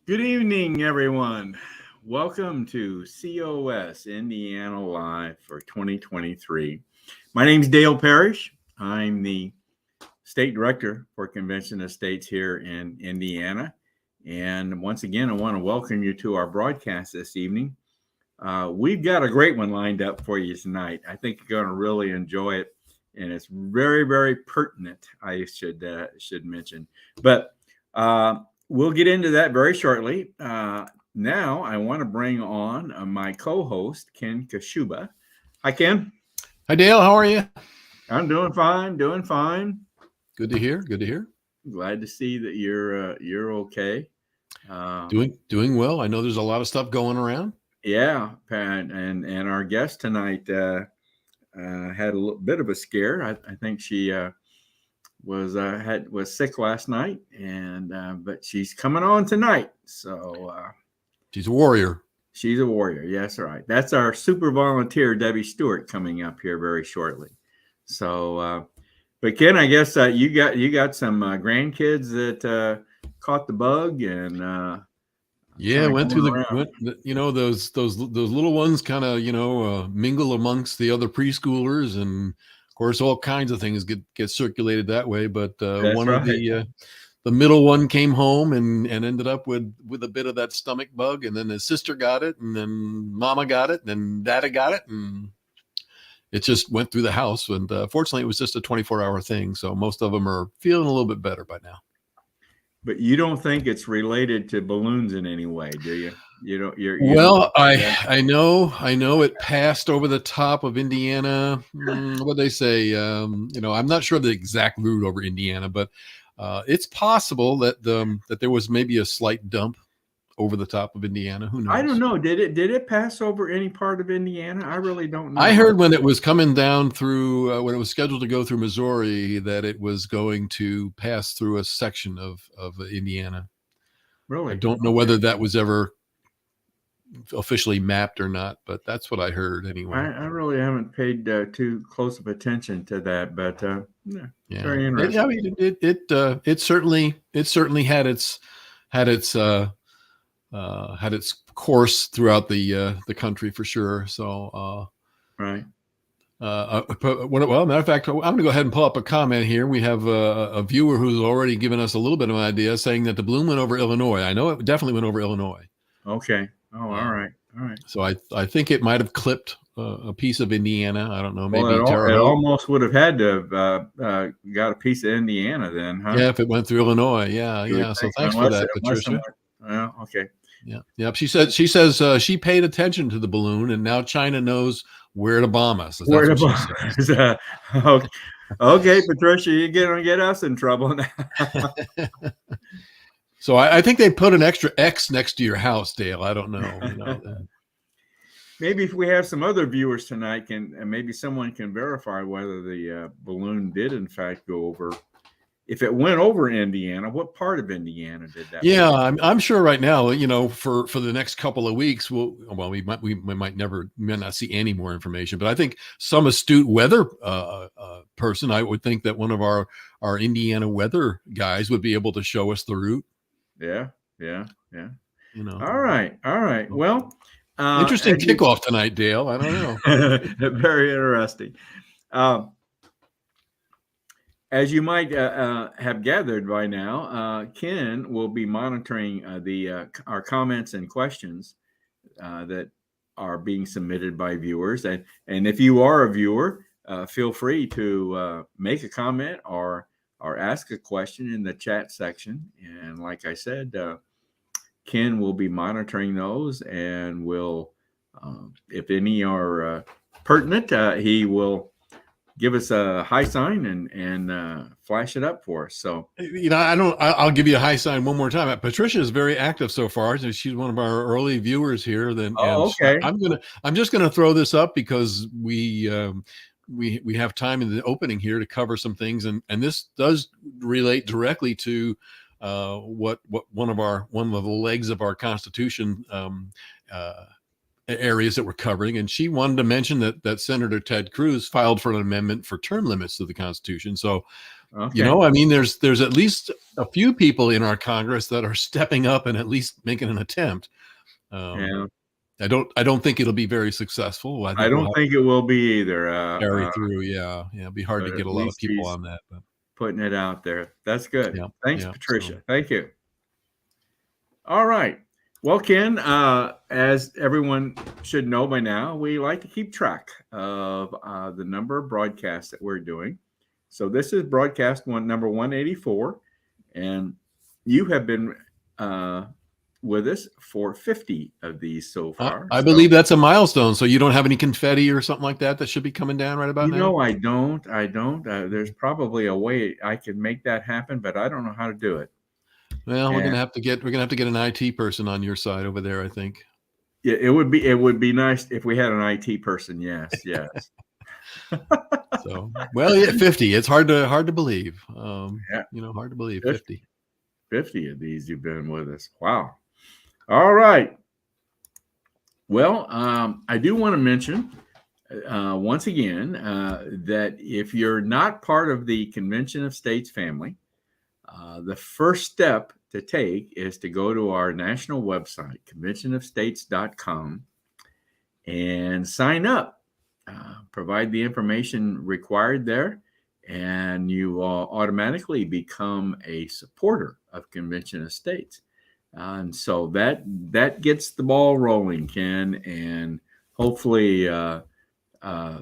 Good evening, everyone. Welcome to COS Indiana Live for 2023. My name is Dale Parrish. I'm the State Director for Convention Estates here in Indiana. And once again, I want to welcome you to our broadcast this evening. We've got a great one lined up for you tonight. I think you're going to really enjoy it. And it's very, very pertinent, I should mention. But we'll get into that very shortly. Now, I want to bring on my co-host, Ken Kashuba. Hi, Ken. Hi, Dale. How are you? I'm doing fine. Good to hear. Glad to see that you're okay. Doing well. I know there's a lot of stuff going around. Yeah, and our guest tonight had a little bit of a scare. I think she was sick last night, and but she's coming on tonight. So she's a warrior. She's a warrior. Yes, right. That's our super volunteer, Debbie Stewart, coming up here very shortly. So, but Ken, I guess you got some grandkids that caught the bug, and went through those little ones kind of mingle amongst the other preschoolers, and of course all kinds of things get circulated that way. But one of the middle one came home and ended up with a bit of that stomach bug, and then his sister got it, and then mama got it, and then dada got it, and it just went through the house. And fortunately, it was just a 24-hour thing, so most of them are feeling a little bit better by now. But you don't think it's related to balloons in any way, do you? I know it passed over the top of Indiana. What they say, I'm not sure the exact route over Indiana, but it's possible that there was maybe a slight dump over the top of Indiana. Who knows? I don't know. Did it pass over any part of Indiana? I really don't know. I heard when it was coming down through, when it was scheduled to go through Missouri, that it was going to pass through a section of Indiana. Really? I don't know whether that was ever officially mapped or not, but that's what I heard anyway. I really haven't paid too close of attention to that, but very interesting. It certainly had its course throughout the country for sure. So right. Matter of fact, I'm going to go ahead and pull up a comment here. We have a viewer who's already given us a little bit of an idea, saying that the balloon went over Illinois. I know it definitely went over Illinois. Okay. Oh, all right. So I think it might have clipped a piece of Indiana. I don't know. Maybe it almost would have had to have got a piece of Indiana then, huh? Yeah, if it went through Illinois. Yeah. So thanks for that, Patricia. Well, okay. Yeah. She says she paid attention to the balloon, and now China knows where to bomb us. Where to bomb us? Okay, Patricia, you're going to get us in trouble now. So I think they put an extra X next to your house, Dale. I don't know. Maybe if we have some other viewers tonight, maybe someone can verify whether the balloon did in fact go over. If it went over Indiana, what part of Indiana did that? Yeah, I'm sure right now, for the next couple of weeks, we might not see any more information. But I think some astute weather person, I would think that one of our Indiana weather guys would be able to show us the route. Yeah. All right. Well, interesting kickoff tonight, Dale. I don't know. Very interesting. As you might have gathered by now, Ken will be monitoring our comments and questions that are being submitted by viewers. And if you are a viewer, feel free to make a comment or or ask a question in the chat section. And like I said, Ken will be monitoring those, and will, if any are pertinent, he will give us a high sign and flash it up for us. So, I'll give you a high sign one more time. Patricia is very active so far. So she's one of our early viewers here. okay. I'm just gonna throw this up because we have time in the opening here to cover some things, and this does relate directly to what one of the legs of our Constitution areas that we're covering. And she wanted to mention that Senator Ted Cruz filed for an amendment for term limits to the Constitution. So, okay. There's at least a few people in our Congress that are stepping up and at least making an attempt. Yeah. I don't think it'll be very successful. I don't think it will be either. Carry through. Yeah. It'd be hard to get a lot of people on that. But putting it out there. That's good. Yeah, Thanks, Patricia. Thank you. All right. Well, Ken, as everyone should know by now, we like to keep track of the number of broadcasts that we're doing. So this is broadcast number 184, and you have been with us for 50 of these so far. I believe that's a milestone. So you don't have any confetti or something like that should be coming down right about now? No, I don't. There's probably a way I could make that happen, but I don't know how to do it. Well, we're gonna have to get an IT person on your side over there, I think. Yeah, it would be nice if we had an IT person. Yes. So, well, yeah, 50. It's hard to believe. Yeah. Hard to believe 50. 50 of these you've been with us. Wow. All right. Well, I do want to mention once again that if you're not part of the Convention of States family, the first step to take is to go to our national website, conventionofstates.com, and sign up. Provide the information required there, and you will automatically become a supporter of Convention of States. And so that gets the ball rolling, Ken, and hopefully,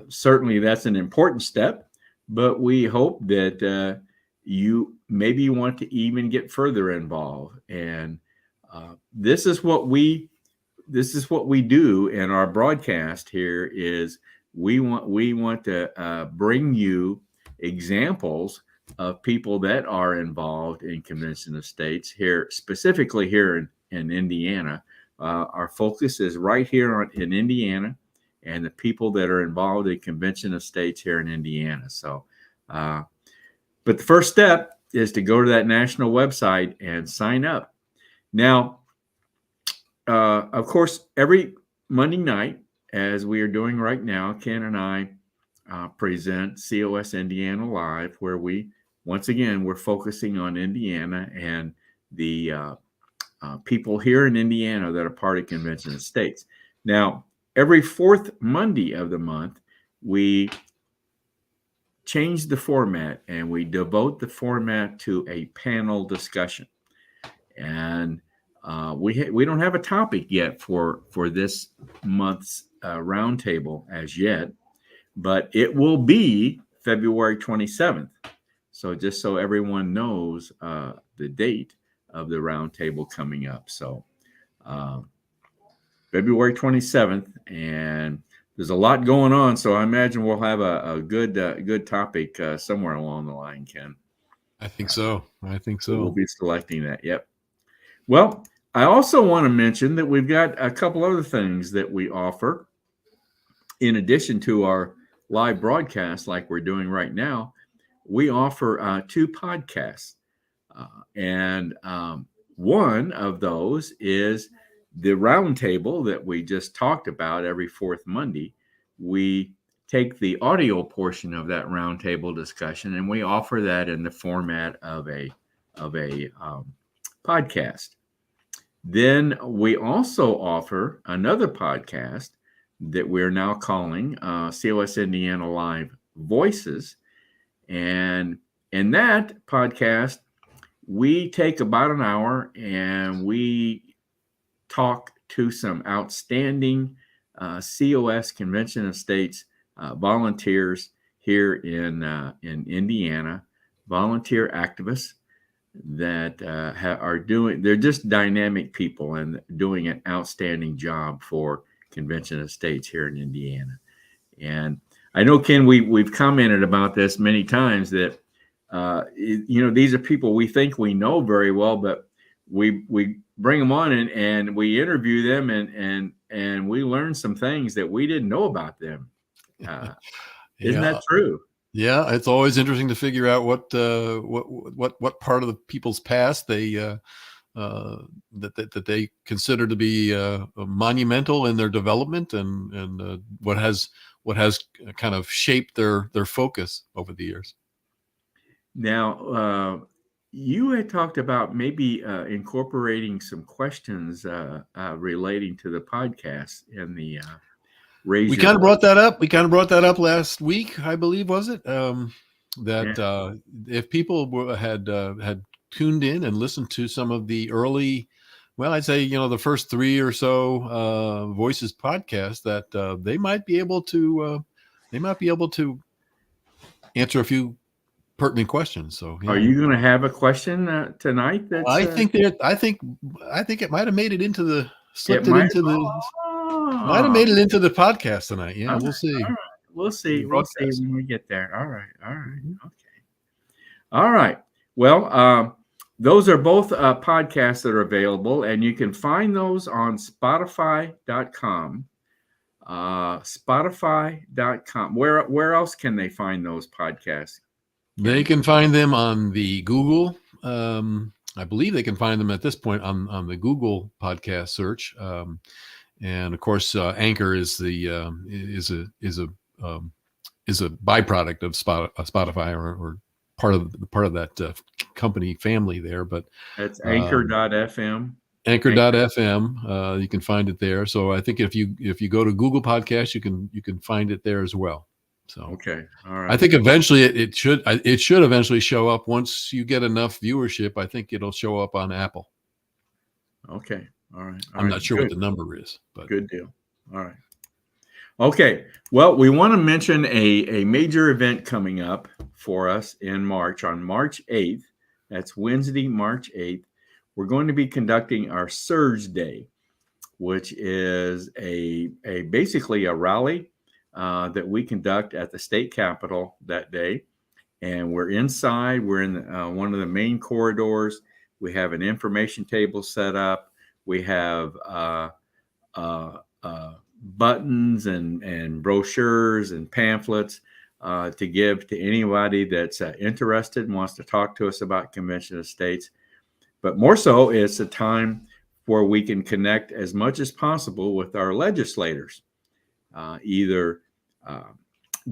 certainly that's an important step, but we hope that you maybe want to even get further involved. And this is what we do in our broadcast here is we want to bring you examples of people that are involved in Convention of States here, specifically here in Indiana. Our focus is right here in Indiana, and the people that are involved in Convention of States here in Indiana. So, but the first step is to go to that national website and sign up. Now, of course, every Monday night, as we are doing right now, Ken and I present COS Indiana Live, where we're focusing on Indiana and the people here in Indiana that are part of Convention of States. Now, every fourth Monday of the month, we change the format and we devote the format to a panel discussion. And we don't have a topic yet for this month's roundtable as yet, but it will be February 27th. So just so everyone knows the date of the roundtable coming up. So February 27th, and there's a lot going on. So I imagine we'll have a good topic somewhere along the line, Ken. I think so. We'll be selecting that. Yep. Well, I also want to mention that we've got a couple other things that we offer in addition to our live broadcast like we're doing right now. We offer 2 podcasts. And one of those is the roundtable that we just talked about every fourth Monday. We take the audio portion of that roundtable discussion and we offer that in the format of a podcast. Then we also offer another podcast that we're now calling COS Indiana Live Voices. And in that podcast, we take about an hour and we talk to some outstanding COS Convention of States volunteers here in Indiana. volunteer activists that are doing. They're just dynamic people and doing an outstanding job for Convention of States here in Indiana. And I know, Ken, we've commented about this many times that these are people we think we know very well, but we bring them on and we interview them and we learn some things that we didn't know about them. Isn't that true? Yeah, it's always interesting to figure out what part of the people's past they that they consider to be monumental in their development, and what has kind of shaped their focus over the years. Now, you had talked about maybe incorporating some questions relating to the podcast in the We kind of brought that up. We kind of brought that up last week, I believe, was it? If people had tuned in and listened to some of the early, well, I'd say, the first 3 or so Voices podcast, that they might be able to answer a few pertinent questions. So, yeah. Are you going to have a question tonight? That's I think it might have made it into the might have made it into the podcast tonight. Yeah, we'll see. All right. We'll see. We'll see when we get there. All right. Okay. All right. Well, those are both podcasts that are available, and you can find those on Spotify.com. Spotify.com. Where else can they find those podcasts? They can find them on the Google. I believe they can find them at this point on the Google podcast search. And of course, Anchor is a byproduct of Spotify or part of that company family there. But that's Anchor.fm. Anchor.fm. You can find it there. So I think if you go to Google Podcasts, you can find it there as well. So okay, all right. I think eventually it should eventually show up. Once you get enough viewership, I think it'll show up on Apple. Okay. All right. I'm not sure what the number is, but good deal. All right. Okay. Well, we want to mention a major event coming up for us in March, on March 8th. That's Wednesday, March 8th. We're going to be conducting our Surge Day, which is basically a rally that we conduct at the state capitol that day. And we're inside. We're in one of the main corridors. We have an information table set up. We have buttons and brochures and pamphlets to give to anybody that's interested and wants to talk to us about Convention of States. But more so, it's a time where we can connect as much as possible with our legislators, either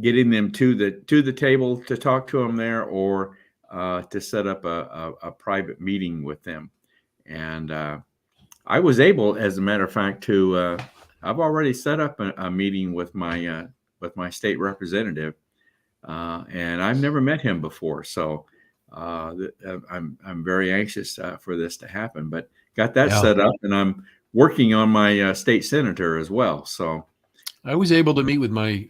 getting them to the table to talk to them there, or to set up a private meeting with them. And I was able, as a matter of fact, to I've already set up a meeting with my state representative, and I've never met him before. So I'm very anxious for this to happen. But got that set up, and I'm working on my state senator as well. So I was able to meet with my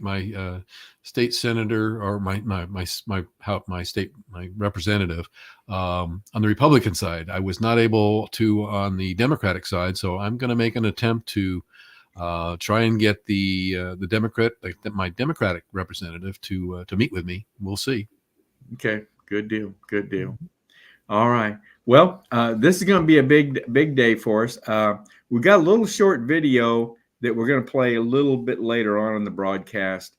state senator, or my representative on the Republican side. I was not able to on the Democratic side, so I'm going to make an attempt to try and get my Democratic representative to meet with me. We'll see. Okay, good deal. All right. Well, this is going to be a big day for us. We got a little short video that we're going to play a little bit later on in the broadcast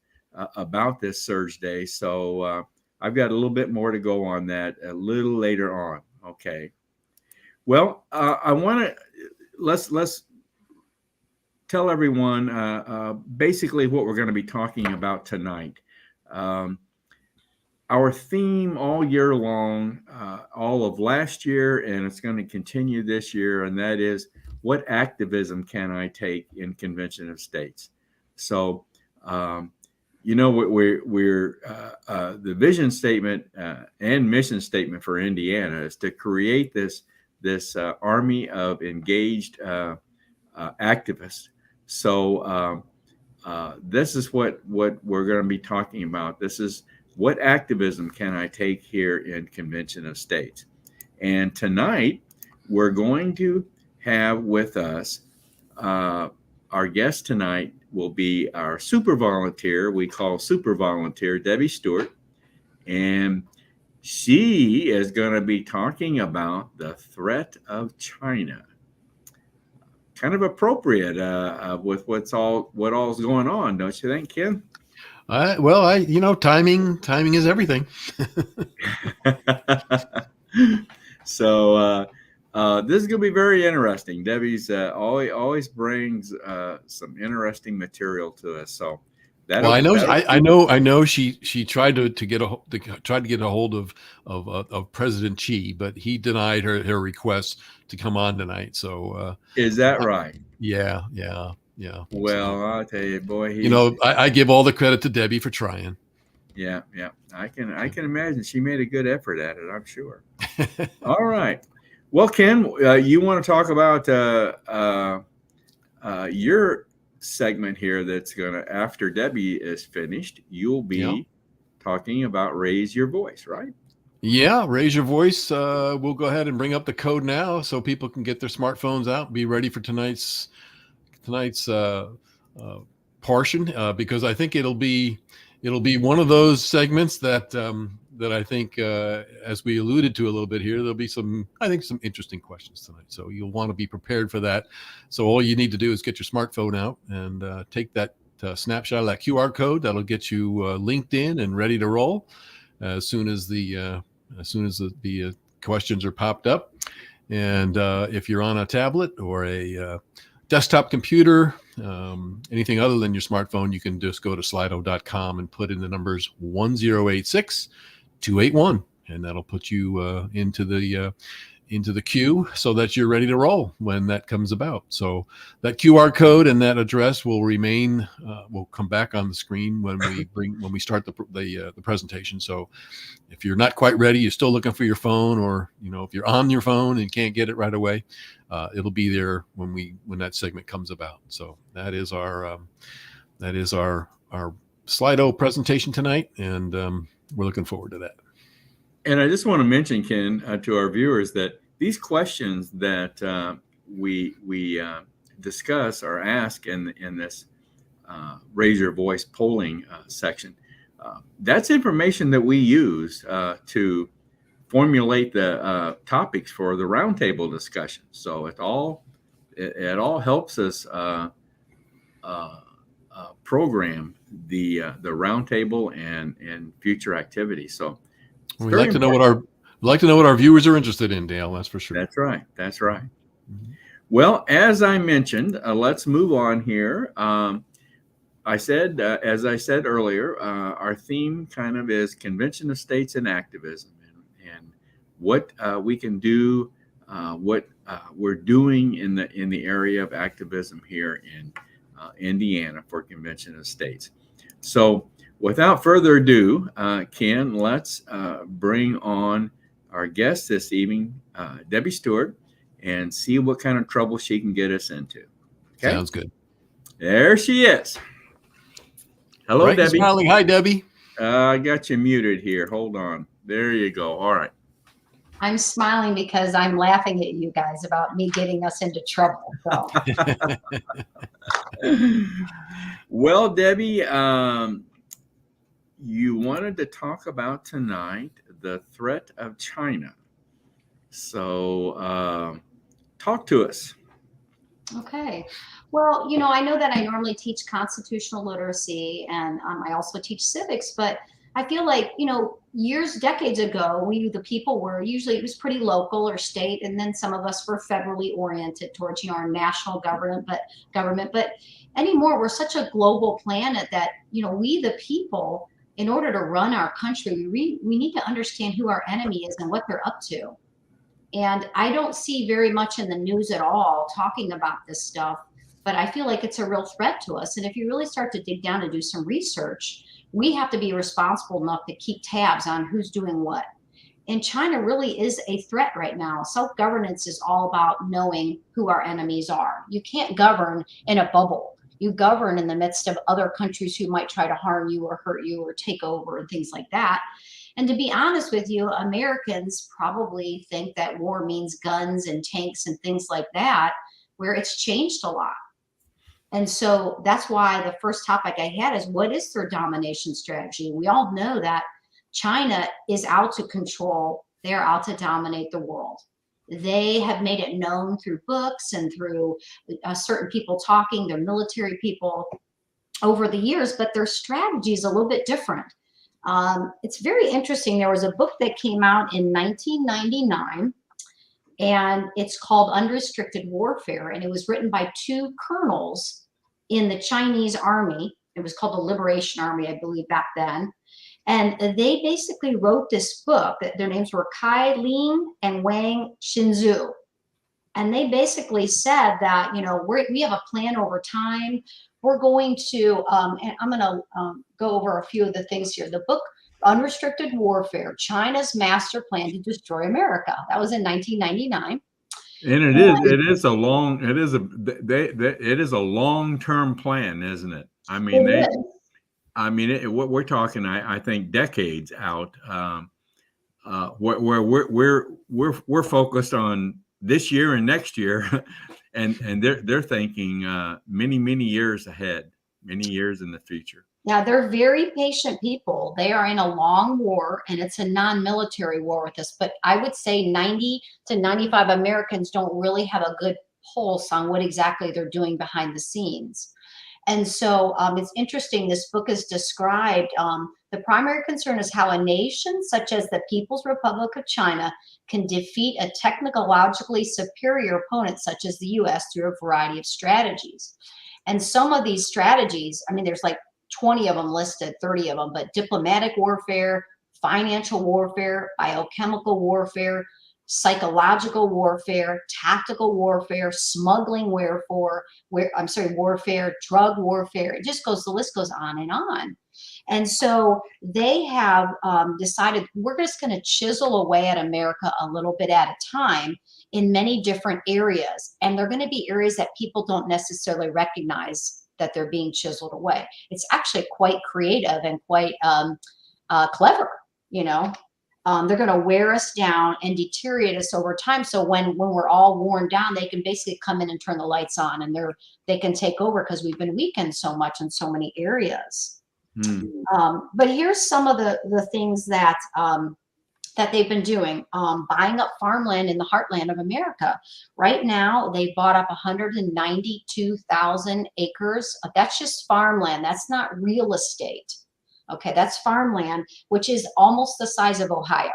about this Surge Day. So I've got a little bit more to go on that a little later on. Okay. Well, I want to let's tell everyone basically what we're going to be talking about tonight. Our theme all year long, all of last year, and it's going to continue this year, and that is, what activism can I take in Convention of States? So, we're the vision statement and mission statement for Indiana is to create this army of engaged activists. So this is what we're going to be talking about. This is what activism can I take here in Convention of States? And tonight, we're going to have with us, our guest tonight will be our super volunteer, we call super volunteer, Debbie Stewart. And she is going to be talking about the threat of China. Kind of appropriate with what all's going on, don't you think, Ken? Timing is everything. So this is going to be very interesting. Debbie's always brings some interesting material to us. So I know she tried to get a hold of President Xi, but he denied her request to come on tonight. So is that right? Yeah. Well, so, I'll tell you, boy, I give all the credit to Debbie for trying. Yeah. I can imagine she made a good effort at it, I'm sure. All right. Well, Ken, you want to talk about your segment here that's going to, after Debbie is finished, you'll be talking about raise your voice, right? Yeah, raise your voice. We'll go ahead and bring up the code now so people can get their smartphones out and be ready for tonight's portion, because I think it'll be one of those segments that I think, as we alluded to a little bit here, there'll be some interesting questions tonight. So you'll want to be prepared for that. So all you need to do is get your smartphone out and take that snapshot of that QR code. That'll get you linked in and ready to roll as soon as the questions are popped up. And if you're on a tablet or a desktop computer, anything other than your smartphone, you can just go to slido.com and put in the numbers 1086-281, and that'll put you into the queue so that you're ready to roll when that comes about. So that QR code and that address will remain, will come back on the screen when we start the presentation. So if you're not quite ready, you're still looking for your phone, or if you're on your phone and can't get it right away, it'll be there when that segment comes about. So that is our Slido presentation tonight, and we're looking forward to that. And I just want to mention, Ken, to our viewers, that these questions that we discuss or ask in this raise your voice polling section, that's information that we use to formulate the topics for the roundtable discussion. So it all helps us program the roundtable and future activities. So we'd like to know what our viewers are interested in, Dale. That's for sure. That's right. Mm-hmm. Well, as I mentioned, let's move on here. As I said earlier, our theme kind of is Convention of States and activism, and what we can do, what we're doing in the area of activism here in Indiana for Convention of States. So without further ado, Ken, let's bring on our guest this evening, Debbie Stewart, and see what kind of trouble she can get us into. Okay? Sounds good. There she is. Hello, right, Debbie. Smiling. Hi, Debbie. I got you muted here. Hold on. There you go. All right. I'm smiling because I'm laughing at you guys about me getting us into trouble. So. Well, Debbie, you wanted to talk about tonight the threat of China. So talk to us. Okay. Well, I know that I normally teach constitutional literacy, and I also teach civics, but I feel like, decades ago, we, the people, were usually, it was pretty local or state, and then some of us were federally oriented towards, our national government. But anymore, we're such a global planet that, we, the people, in order to run our country, we need to understand who our enemy is and what they're up to. And I don't see very much in the news at all talking about this stuff, but I feel like it's a real threat to us. And if you really start to dig down and do some research, we have to be responsible enough to keep tabs on who's doing what. And China really is a threat right now. Self-governance is all about knowing who our enemies are. You can't govern in a bubble. You govern in the midst of other countries who might try to harm you or hurt you or take over and things like that. And to be honest with you, Americans probably think that war means guns and tanks and things like that, where it's changed a lot. And so that's why the first topic I had is, what is their domination strategy? We all know that China is out to control, they're out to dominate the world. They have made it known through books and through certain people talking, their military people over the years, but their strategy is a little bit different. It's very interesting. There was a book that came out in 1999, and it's called Unrestricted Warfare, and it was written by two colonels in the Chinese army. It was called the Liberation Army, I believe, back then. And they basically wrote this book. Their names were Kai Ling and Wang Xinzu. And they basically said that, you know, we have a plan over time. We're going to, and I'm going to go over a few of the things here. The book, Unrestricted Warfare, China's Master Plan to Destroy America. That was in 1999. And it is a long-term plan, isn't it? I mean, what we're talking, I think, decades out. Where we're focused on this year and next year, and they're thinking many years ahead, many years in the future. Yeah, they're very patient people. They are in a long war, and it's a non-military war with us. But I would say 90 to 95 Americans don't really have a good pulse on what exactly they're doing behind the scenes. And so it's interesting. This book is described. The primary concern is how a nation such as the People's Republic of China can defeat a technologically superior opponent such as the U.S. through a variety of strategies. And some of these strategies, I mean, there's like 20 of them listed, 30 of them, but diplomatic warfare, financial warfare, biochemical warfare, psychological warfare, tactical warfare, smuggling warfare, drug warfare. It just goes, the list goes on and on. And so they have decided, we're just going to chisel away at America a little bit at a time in many different areas. And they're going to be areas that people don't necessarily recognize that they're being chiseled away. It's actually quite creative and quite clever, you know. They're going to wear us down and deteriorate us over time. So when we're all worn down, they can basically come in and turn the lights on, and they can take over because we've been weakened so much in so many areas. But here's some of the things that they've been doing. Buying up farmland in the heartland of America. Right now, they bought up 192,000 acres. That's just farmland. That's not real estate. Okay, that's farmland, which is almost the size of Ohio,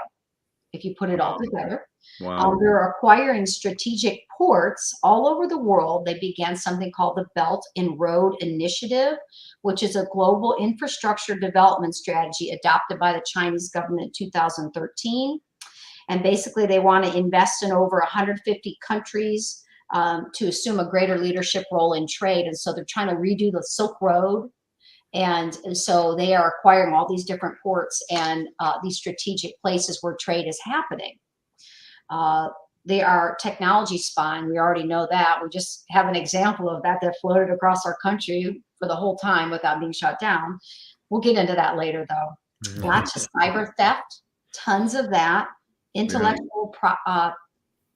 if you put it all together. Wow. They're acquiring strategic ports all over the world. They began something called the Belt and Road Initiative, which is a global infrastructure development strategy adopted by the Chinese government in 2013. And basically, they want to invest in over 150 countries to assume a greater leadership role in trade. And so they're trying to redo the Silk Road. And so they are acquiring all these different ports and these strategic places where trade is happening. They are technology spying. We already know that. We just have an example of that floated across our country for the whole time without being shut down. We'll get into that later, though. Lots of cyber theft, tons of that. Intellectual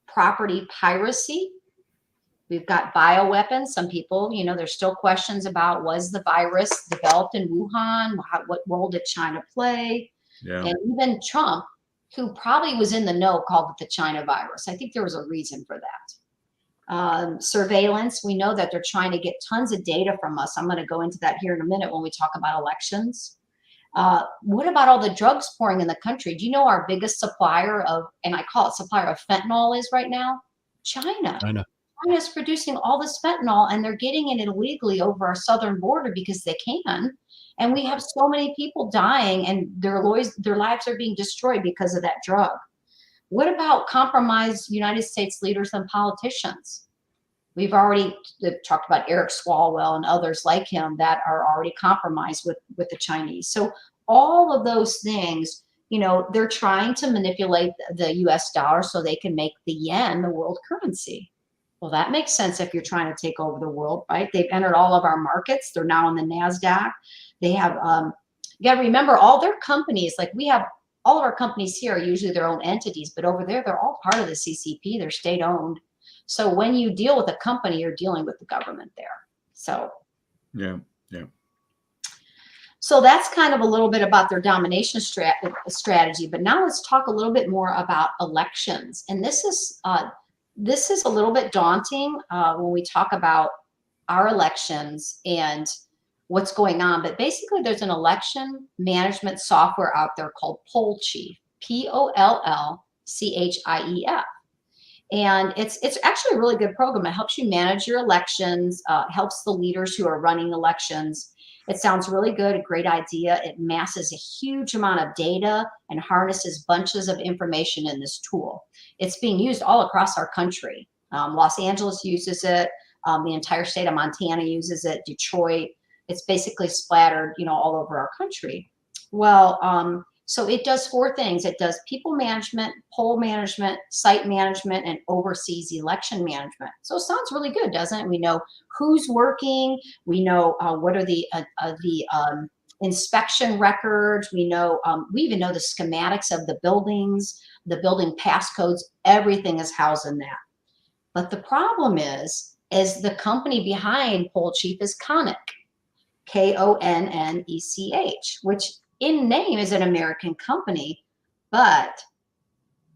property piracy. We've got bioweapons. Some people, you know, there's still questions about, was the virus developed in Wuhan? What role did China play? Yeah. And even Trump, who probably was in the know, called it the China virus. I think there was a reason for that. Surveillance. We know that they're trying to get tons of data from us. I'm going to go into that here in a minute when we talk about elections. What about all the drugs pouring in the country? Do you know our biggest supplier of, and I call it supplier of fentanyl is right now? China. China's producing all this fentanyl, and they're getting it illegally over our southern border because they can. And we have so many people dying, and their lives are being destroyed because of that drug. What about compromised United States leaders and politicians? We've already talked about Eric Swalwell and others like him that are already compromised with the Chinese. So all of those things, you know, they're trying to manipulate the US dollar so they can make the yen the world currency. Well, that makes sense if you're trying to take over the world, right? They've entered all of our markets. They're now in the NASDAQ. They have, you got to remember all their companies, like we have all of our companies here are usually their own entities, but over there, they're all part of the CCP. They're state owned. So when you deal with a company, you're dealing with the government there. So, yeah. So that's kind of a little bit about their domination strategy. But now let's talk a little bit more about elections. And this is a little bit daunting when we talk about our elections and what's going on. But basically, there's an election management software out there called Poll Chief, POLLCHIEF. And it's actually a really good program. It helps you manage your elections, helps the leaders who are running elections. It sounds really good, a great idea. It masses a huge amount of data and harnesses bunches of information in this tool. It's being used all across our country. Los Angeles uses it. The entire state of Montana uses it. Detroit. It's basically splattered, all over our country. Well, so it does 4 things. It does people management, poll management, site management, and oversees election management. So it sounds really good, doesn't it? We know who's working. We know what are the inspection records. We know we even know the schematics of the buildings, the building passcodes. Everything is housed in that. But the problem is the company behind Poll Chief is Konnech, Konnech, which in name is an American company, but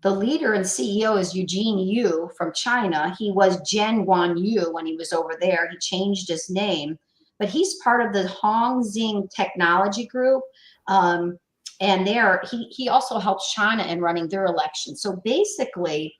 the leader and CEO is Eugene Yu from China. He was Zhen Guanyu when he was over there. He changed his name, but he's part of the Hongxing Technology Group. And there, he also helps China in running their elections. So basically,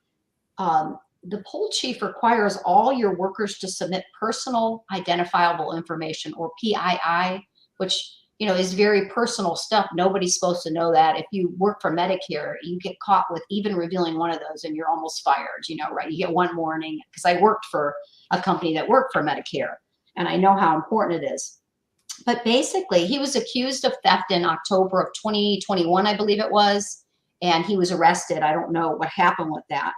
the Poll Chief requires all your workers to submit personal identifiable information, or PII, which is very personal stuff. Nobody's supposed to know that. If you work for Medicare, you get caught with even revealing one of those and you're almost fired, right? You get one warning, because I worked for a company that worked for Medicare and I know how important it is. But basically, he was accused of theft in October of 2021, I believe it was, and he was arrested. I don't know what happened with that.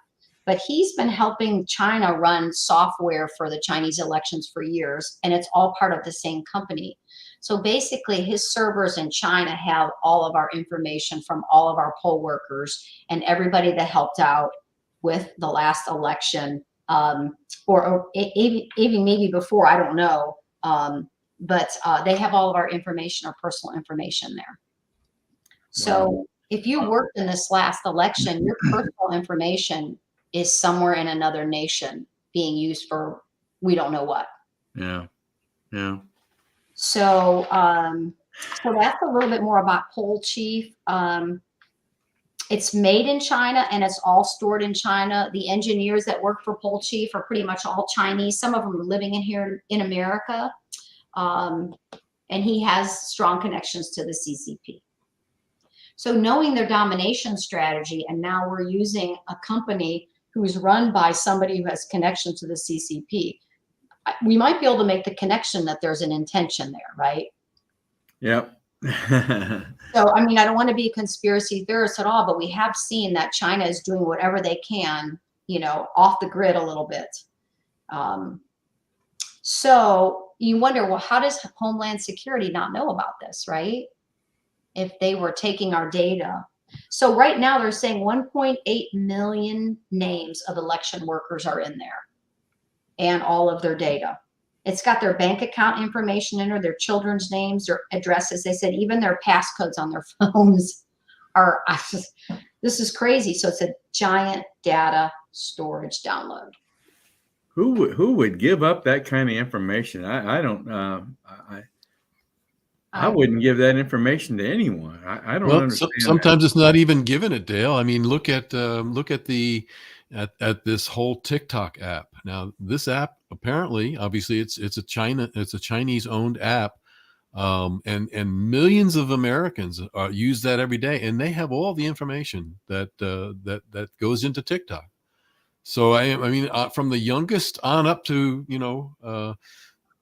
But he's been helping China run software for the Chinese elections for years, and it's all part of the same company. So basically, his servers in China have all of our information from all of our poll workers and everybody that helped out with the last election, or even maybe before, I don't know. But they have all of our information, our personal information there. So if you worked in this last election, your personal information is somewhere in another nation being used for we don't know what. Yeah. So so that's a little bit more about Poll Chief. It's made in China and it's all stored in China. The engineers that work for Poll Chief are pretty much all Chinese. Some of them are living in here in America. And he has strong connections to the CCP. So knowing their domination strategy, and now we're using a company who's run by somebody who has connections to the CCP, we might be able to make the connection that there's an intention there, right? Yep. So, I mean, I don't want to be a conspiracy theorist at all, but we have seen that China is doing whatever they can, off the grid a little bit. So you wonder, well, how does Homeland Security not know about this, right? If they were taking our data. So right now they're saying 1.8 million names of election workers are in there and all of their data. It's got their bank account information in there, their children's names, their addresses. They said even their passcodes on their phones are, this is crazy. So it's a giant data storage download. Who would give up that kind of information? I wouldn't give that information to anyone. I don't understand. Sometimes it's not even given it, Dale. I mean, look at this whole TikTok app. Now, this app apparently, obviously, it's a Chinese owned app, and millions of Americans use that every day, and they have all the information that goes into TikTok. So I mean, from the youngest on up to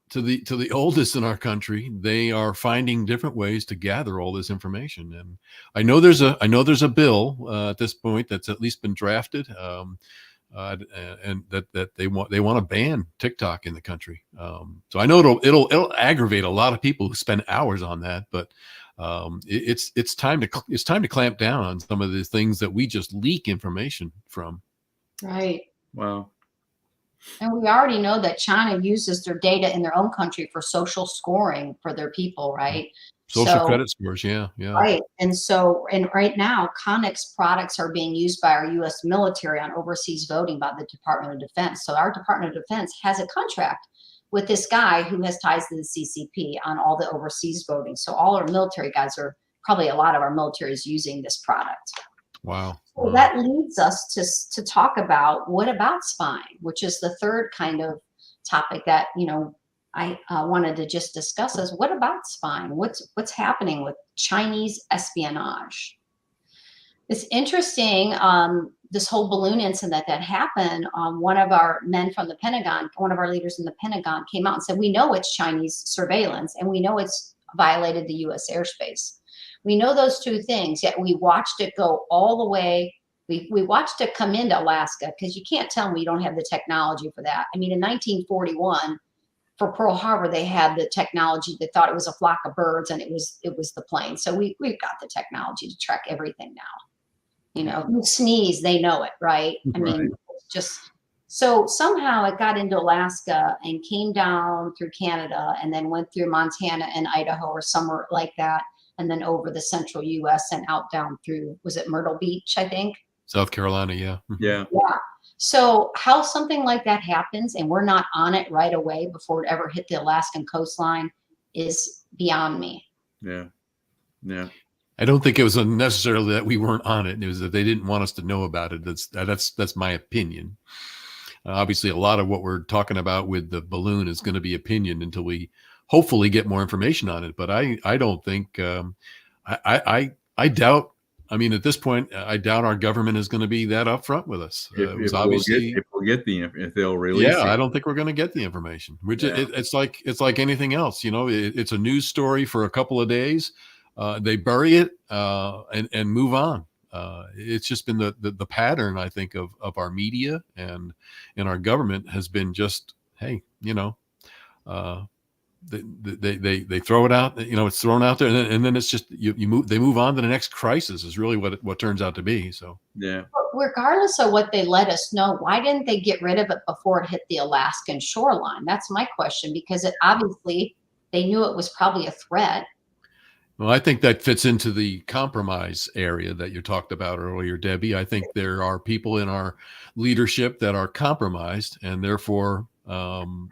to the oldest in our country, they are finding different ways to gather all this information. And I know there's a bill at this point that's at least been drafted. and that they want to ban TikTok in the country. So I know it'll aggravate a lot of people who spend hours on that, but it's time to clamp down on some of the things that we just leak information from. Right. Wow. And we already know that China uses their data in their own country for social scoring for their people, right? Social credit scores, yeah. Right. And right now, Connex products are being used by our U.S. military on overseas voting by the Department of Defense. So our Department of Defense has a contract with this guy who has ties to the CCP on all the overseas voting. So all our military guys probably a lot of our military is using this product. Wow. So that leads us to talk about what about spying, which is the third kind of topic that, I wanted to just discuss is what about spying? What's happening with Chinese espionage? It's interesting, this whole balloon incident that happened. One of our men from the Pentagon, one of our leaders in the Pentagon came out and said, we know it's Chinese surveillance and we know it's violated the U.S. airspace. We know those two things, yet we watched it go all the way. We watched it come into Alaska because you can't tell me you don't have the technology for that. I mean, in 1941, for Pearl Harbor, they had the technology. They thought it was a flock of birds, and it was the plane. So we've got the technology to track everything now. You sneeze, they know it, right? I mean, just so somehow it got into Alaska and came down through Canada and then went through Montana and Idaho or somewhere like that, and then over the central U.S. and out down through, was it Myrtle Beach, I think? South Carolina, yeah. Yeah. So how something like that happens and we're not on it right away before it ever hit the Alaskan coastline is beyond me. Yeah. I don't think it was necessarily that we weren't on it. It was that they didn't want us to know about it. That's my opinion. Obviously, a lot of what we're talking about with the balloon is going to be opinion until we hopefully get more information on it. But I don't think I doubt. I mean, at this point, I doubt our government is going to be that upfront with us. If they'll release it. I don't think we're going to get the information. It's like anything else. It's a news story for a couple of days. They bury it and move on. It's just been the pattern, I think, of our media and our government has been just, hey, they throw it out, it's thrown out there, and then it's just they move on to the next crisis is really what turns out to be. So yeah. Regardless of what they let us know, why didn't they get rid of it before it hit the Alaskan shoreline? That's my question, because obviously they knew it was probably a threat. Well, I think that fits into the compromise area that you talked about earlier, Debbie. I think there are people in our leadership that are compromised and therefore don't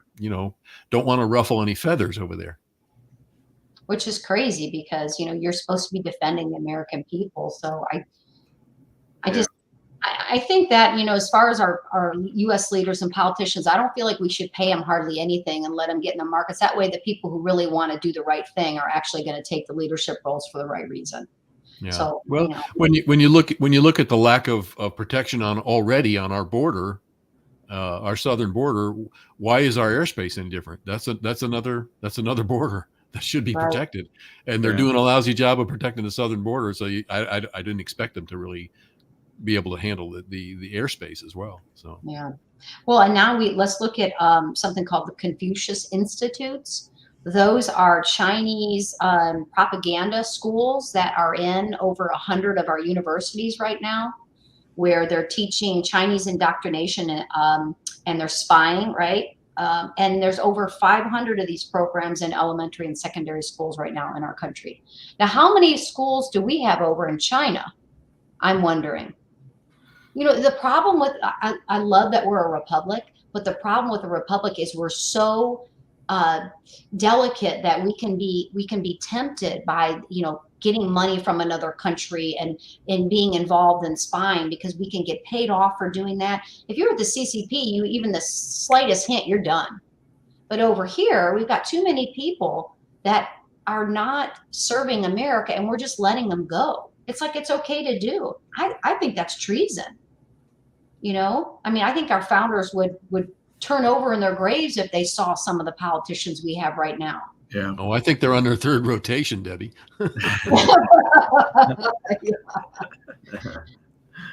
want to ruffle any feathers over there. Which is crazy because, you're supposed to be defending the American people. So I think that, as far as our U.S. leaders and politicians, I don't feel like we should pay them hardly anything and let them get in the markets. That way, the people who really want to do the right thing are actually going to take the leadership roles for the right reason. Yeah. So, well, when you look at the lack of protection already on our border, our southern border, why is our airspace any different? That's another border that should be protected, and they're doing a lousy job of protecting the southern border. So I didn't expect them to really be able to handle the airspace as well. So yeah. Well, and now let's look at something called the Confucius Institutes. Those are Chinese propaganda schools that are in over 100 of our universities right now, where they're teaching Chinese indoctrination and they're spying, right? And there's over 500 of these programs in elementary and secondary schools right now in our country. Now, how many schools do we have over in China? I'm wondering. The problem with, I love that we're a republic, but the problem with a republic is we're so delicate that we can be tempted by, getting money from another country and being involved in spying because we can get paid off for doing that. If you're at the CCP, even the slightest hint, you're done. But over here, we've got too many people that are not serving America and we're just letting them go. It's like it's okay to do. I think that's treason. I think our founders would turn over in their graves if they saw some of the politicians we have right now. Yeah. Oh, I think they're on their third rotation, Debbie.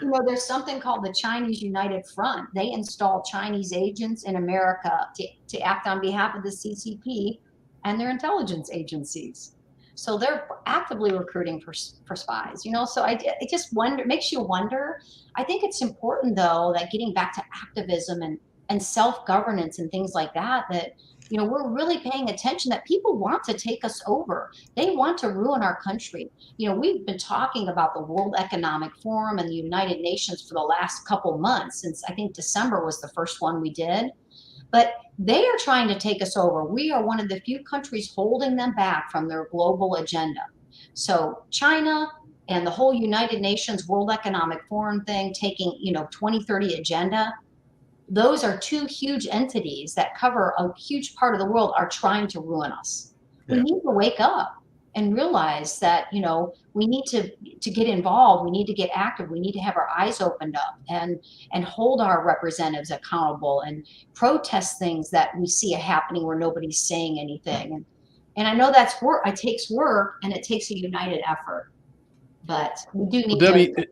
You know, there's something called the Chinese United Front. They install Chinese agents in America to act on behalf of the CCP and their intelligence agencies. So they're actively recruiting for spies, you know. So it just wonder, makes you wonder. I think it's important, though, that getting back to activism and self-governance and things like that, that, you know, we're really paying attention that people want to take us over. They want to ruin our country. You know, we've been talking about the World Economic Forum and the United Nations for the last couple months, since I think December was the first one we did. But they are trying to take us over. We are one of the few countries holding them back from their global agenda. So China and the whole United Nations World Economic Forum thing taking, you know, 2030 agenda, those are two huge entities that cover a huge part of the world, are trying to ruin us. Yeah. We need to wake up and realize that, you know, we need to get involved. We need to get active. We need to have our eyes opened up and hold our representatives accountable and protest things that we see happening where nobody's saying anything. And I know that's work. It takes work and it takes a united effort. But we do need to.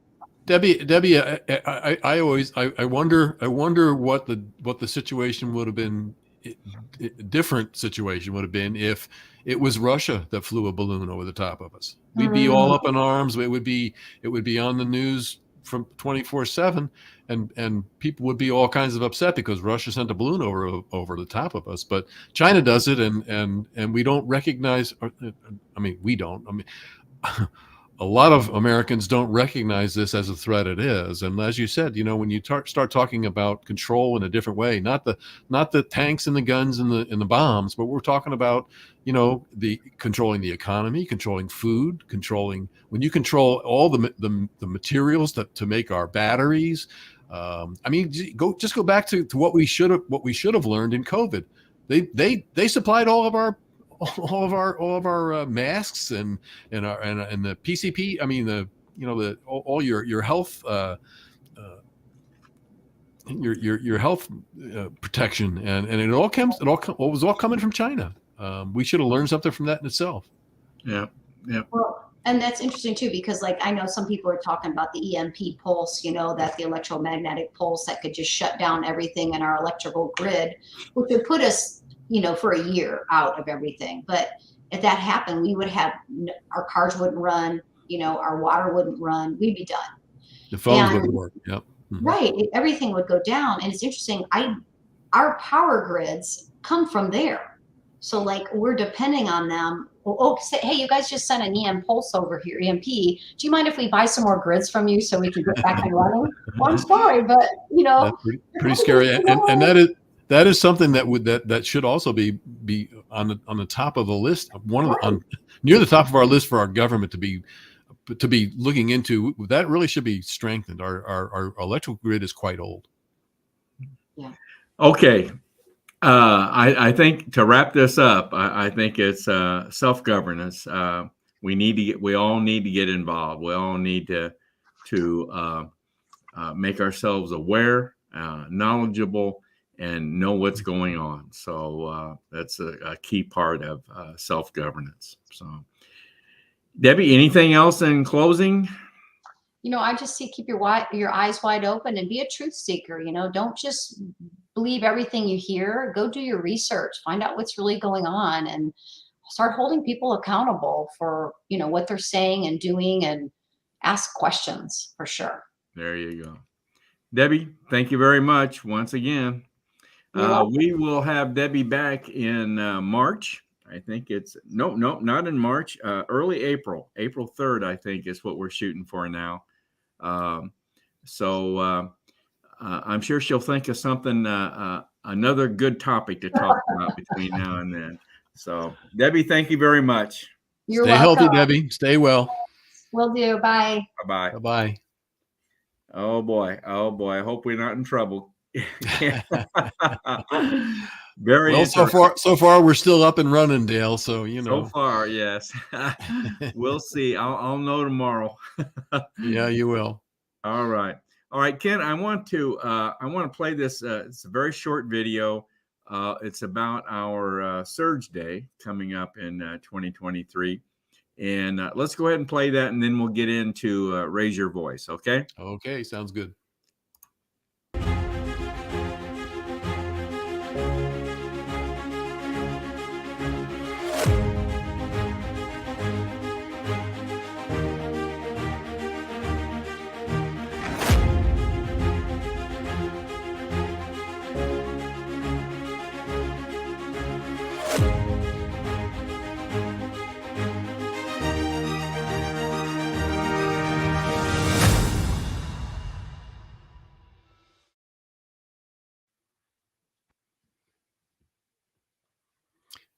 Debbie, I wonder what the situation would have been, different situation would have been if it was Russia that flew a balloon over the top of us. We'd be all up in arms. It would be on the news from 24/7, and people would be all kinds of upset because Russia sent a balloon over the top of us. But China does it, and we don't recognize. I mean, we don't. I mean. A lot of Americans don't recognize this as a threat it is. And as you said, you know, when you start talking about control in a different way, not the tanks and the guns and the bombs, but we're talking about, you know, the controlling the economy, controlling food, when you control all the materials to make our batteries. I mean, go back to what we should have learned in COVID. They supplied all of our masks and the PCP. I mean, all your health your health protection, and it was all coming from China. We should have learned something from that in itself. Yeah. Well, and that's interesting too, because like I know some people are talking about the EMP pulse, you know, that the electromagnetic pulse that could just shut down everything in our electrical grid, which would put us, you know, for a year out of everything. But if that happened, we would have, our cars wouldn't run, you know, our water wouldn't run, we'd be done. The phones wouldn't work. Yep. Mm-hmm. Right. Everything would go down. And it's interesting. Our power grids come from there. So like we're depending on them. Say, hey, you guys just sent an EM pulse over here, EMP. Do you mind if we buy some more grids from you so we can get back and running? Well, I'm sorry, but you know, that's pretty scary. And that is something that should also be on the top of the list. Near the top of our list for our government to be looking into. That really should be strengthened. Our electrical grid is quite old. Yeah. Okay. I think to wrap this up, I think it's self-governance. We all need to get involved. We all need to make ourselves aware, knowledgeable, and know what's going on. So that's a key part of self-governance. So, Debbie, anything else in closing? You know, I just see, keep your eyes wide open and be a truth seeker. You know, don't just believe everything you hear. Go do your research, find out what's really going on, and start holding people accountable for, you know, what they're saying and doing, and ask questions for sure. There you go. Debbie, thank you very much once again. We will have Debbie back in March. I think it's not in March. Early April 3rd, I think is what we're shooting for now. So I'm sure she'll think of something, another good topic to talk about between now and then. So Debbie, thank you very much. You're Stay welcome. healthy, Debbie. Stay well. Will do. Bye. Bye-bye. Bye-bye. Oh boy. I hope we're not in trouble. Very well. So far, we're still up and running, Dale. So you know. So far, yes. We'll see. I'll know tomorrow. Yeah, you will. All right, Ken. I want to play this. It's a very short video. It's about our Surge Day coming up in 2023, And let's go ahead and play that, and then we'll get into Raise Your Voice, okay? Okay, sounds good.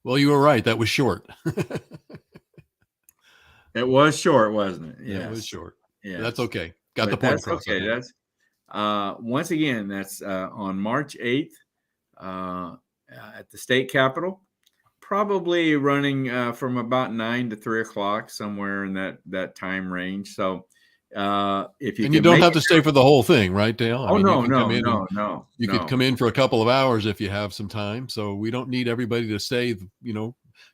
Well, you were right. That was short. It was short, wasn't it? Yeah, it was short. Yeah, that's okay. Got the point that's across. Okay. That's once again, that's on March 8th at the state capitol. Probably running from about 9 to 3 o'clock, somewhere in that time range. So if you and you don't have to stay for the whole thing, right, Dale? You You could come in for a couple of hours if you have some time. So we don't need everybody to stay,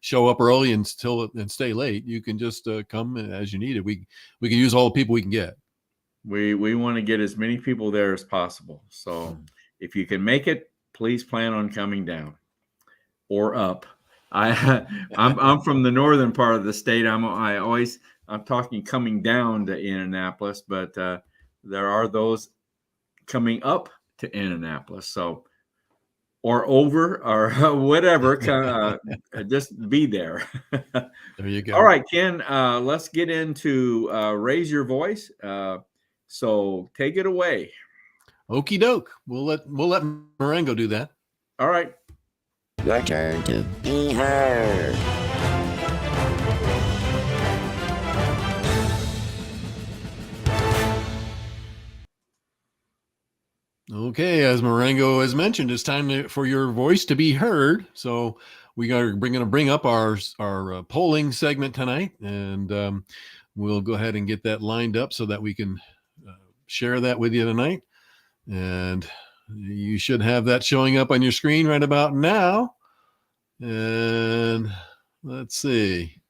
show up early and stay late. You can just come as you need it. We can use all the people we can get. We want to get as many people there as possible. So if you can make it, please plan on coming down or up. I'm from the northern part of the state. I'm talking coming down to Indianapolis, but there are those coming up to Indianapolis. So, or over or whatever, just be there. There you go. All right, Ken, let's get into Raise Your Voice. So take it away. Okie doke. We'll let Marengo do that. All right. Your turn to be heard. Okay, as Marengo has mentioned, it's time for your voice to be heard. So we're going to bring up our polling segment tonight, and we'll go ahead and get that lined up so that we can share that with you tonight. And you should have that showing up on your screen right about now. And let's see.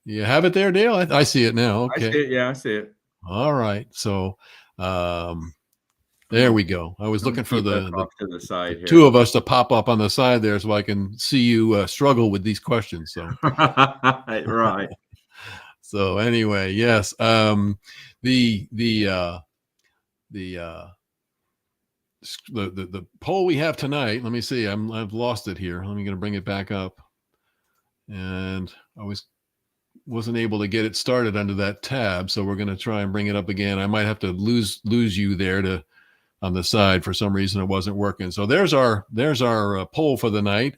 You have it there, Dale? I see it now. Okay. I see it. Yeah, I see it. All right. So there we go. I was looking for the to the side here. Two of us to pop up on the side there so I can see you struggle with these questions. So right. So anyway, yes. The poll we have tonight, let me see. I've lost it here. Let me going to bring it back up. And I wasn't able to get it started under that tab, so we're going to try and bring it up again. I might have to lose you there on the side. For some reason it wasn't working. So there's our poll for the night.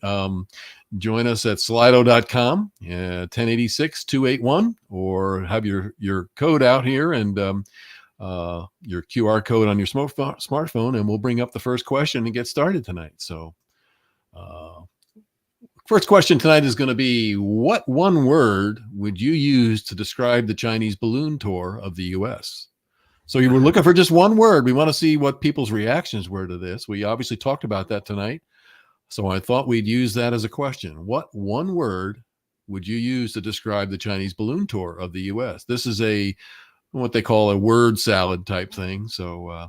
Join us at slido.com, 1086-281, or have your code out here and your QR code on your smartphone, and we'll bring up the first question and get started tonight. So first question tonight is going to be, what one word would you use to describe the Chinese balloon tour of the U.S.? So you were looking for just one word. We want to see what people's reactions were to this. We obviously talked about that tonight. So I thought we'd use that as a question. What one word would you use to describe the Chinese balloon tour of the U.S.? This is what they call a word salad type thing. So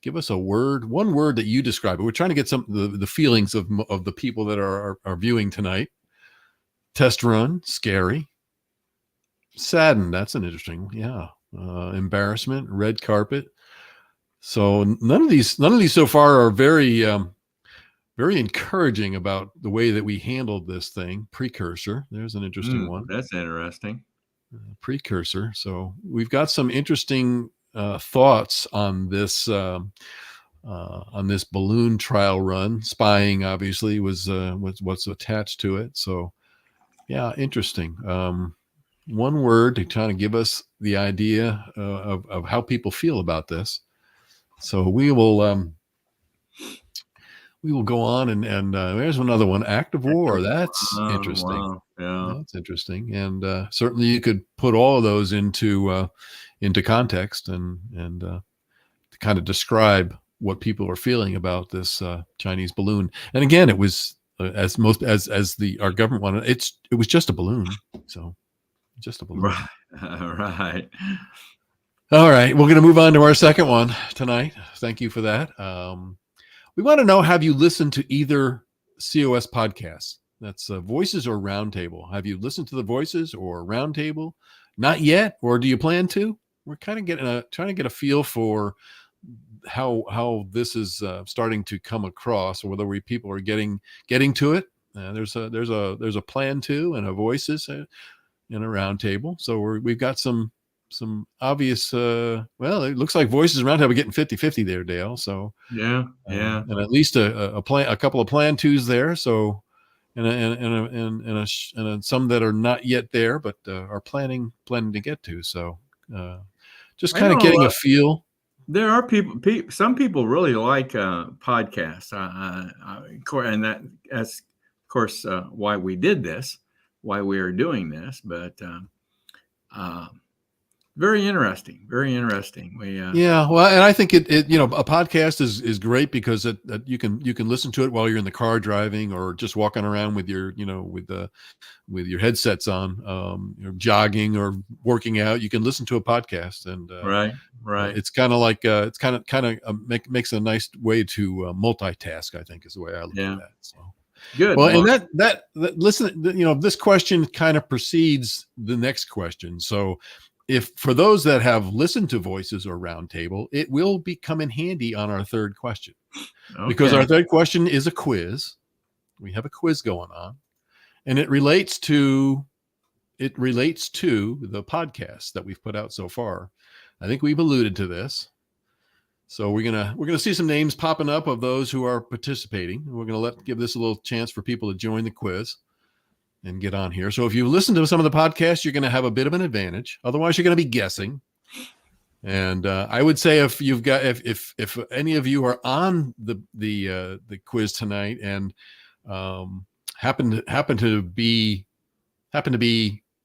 give us one word that you describe it. We're trying to get some the feelings of the people that are viewing tonight. Test run, scary, saddened. That's an interesting one. Yeah. Embarrassment, red carpet. So none of these so far are very encouraging about the way that we handled this thing. Precursor. There's an interesting one. That's interesting. Precursor. So we've got some interesting thoughts on this balloon trial run. Spying obviously was what's attached to it. So yeah, interesting. One word to kind of give us the idea of how people feel about this. So we will go on and there's another one, act of war. That's interesting. Wow. Yeah, that's interesting. And certainly you could put all of those into context and to kind of describe what people are feeling about this Chinese balloon. And again, it was as our government wanted. It was just a balloon. So just a balloon. Right. Right. All right. We're going to move on to our second one tonight. Thank you for that. We want to know, have you listened to either COS podcasts? That's Voices or Roundtable. Have you listened to the Voices or Roundtable? Not yet, or do you plan to? We're kind of trying to get a feel for how this is starting to come across, or whether people are getting to it. There's a plan to, and a Voices in a Roundtable. So we've got some obvious. Well, it looks like Voices and Roundtable getting 50-50 there, Dale. So yeah, and at least a couple of plan twos there. So. And some that are not yet there, but are planning to get to. So just kind of getting a feel. There are some people really like podcasts, and that's of course why we did this, why we are doing this. But very interesting. Yeah, well, and I think it a podcast is great because you can listen to it while you're in the car driving, or just walking around with your with your headsets on, jogging or working out. You can listen to a podcast, and right. It's kind of like it's kind of makes a nice way to multitask. I think is the way I look at that. So good. Well, and that listen, this question kind of precedes the next question. So, if for those that have listened to Voices or Roundtable, it will become in handy on our third question, because our third question is a quiz. We have a quiz going on, and it relates to the podcast that we've put out so far. I think we've alluded to this. So we're gonna see some names popping up of those who are participating. We're gonna give this a little chance for people to join the quiz and get on here. So if you listen to some of the podcasts, you're going to have a bit of an advantage. Otherwise, you're going to be guessing. And I would say if any of you are on the quiz tonight and happen to be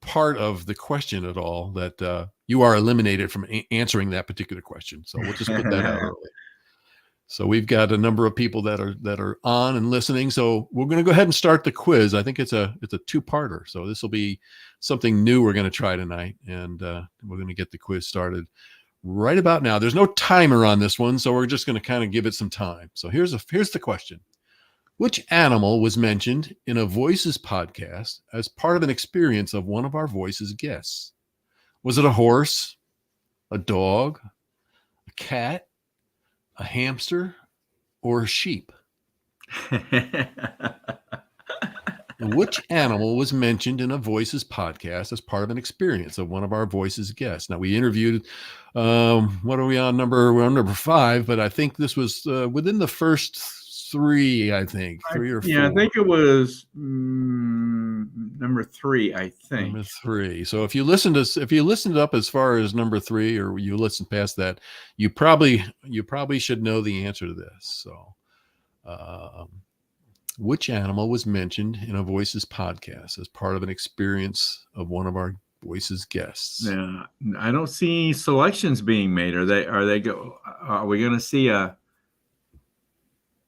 part of the question at all, that you are eliminated from answering that particular question. So we'll just put that out early. So we've got a number of people that are on and listening. So we're going to go ahead and start the quiz. I think it's a two-parter. So this will be something new we're going to try tonight, and we're going to get the quiz started right about now. There's no timer on this one, so we're just going to kind of give it some time. So here's the question: which animal was mentioned in a Voices podcast as part of an experience of one of our Voices guests? Was it a horse, a dog, a cat, a hamster, or a sheep? Which animal was mentioned in a Voices podcast as part of an experience of one of our Voices guests? Now, we interviewed, what are we on? We're on number 5, but I think this was within the first 3, I think. 3 or 4. Yeah, I think it was number 3, I think. Number 3. So if you listened up as far as number 3, or you listened past that, you probably should know the answer to this. So which animal was mentioned in a Voices podcast as part of an experience of one of our Voices guests? Yeah, I don't see selections being made. Are we going to see a?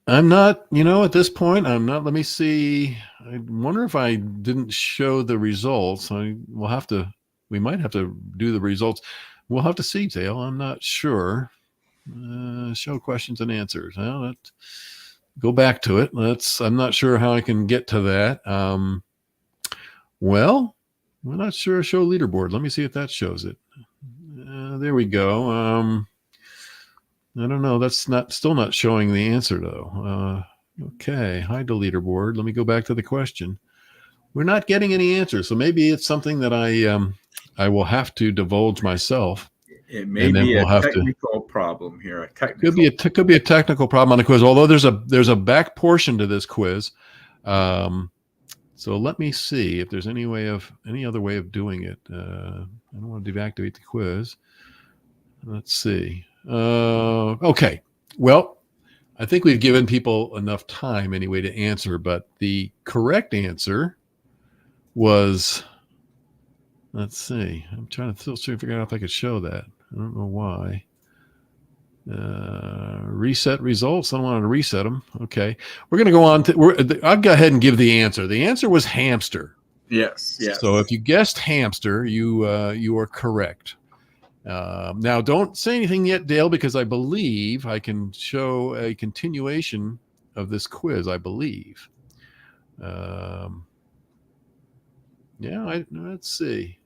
I'm not, at this point, I'm not. Let me see. I wonder if I didn't show the results. We might have to do the results. We'll have to see, Dale. I'm not sure. Show questions and answers. Well, go back to it. I'm not sure how I can get to that. Well, we're not sure. Show leaderboard. Let me see if that shows it. There we go. I don't know. That's still not showing the answer though. Okay, hide the leaderboard. Let me go back to the question. We're not getting any answers, so maybe it's something that I will have to divulge myself. It may be a technical problem here. Could be a technical problem on the quiz. Although there's a back portion to this quiz. So let me see if there's any other way of doing it. I don't want to deactivate the quiz. Let's see. Okay. Well, I think we've given people enough time anyway to answer, but the correct answer was, let's see. I'm trying to still figure out if I could show that. I don't know why. Reset results. I don't want to reset them. Okay. We're going to go on to, I'll go ahead and give the answer. The answer was hamster. Yes. Yes. So if you guessed hamster, you are correct. Now, don't say anything yet, Dale, because I believe I can show a continuation of this quiz, I believe. Let's see.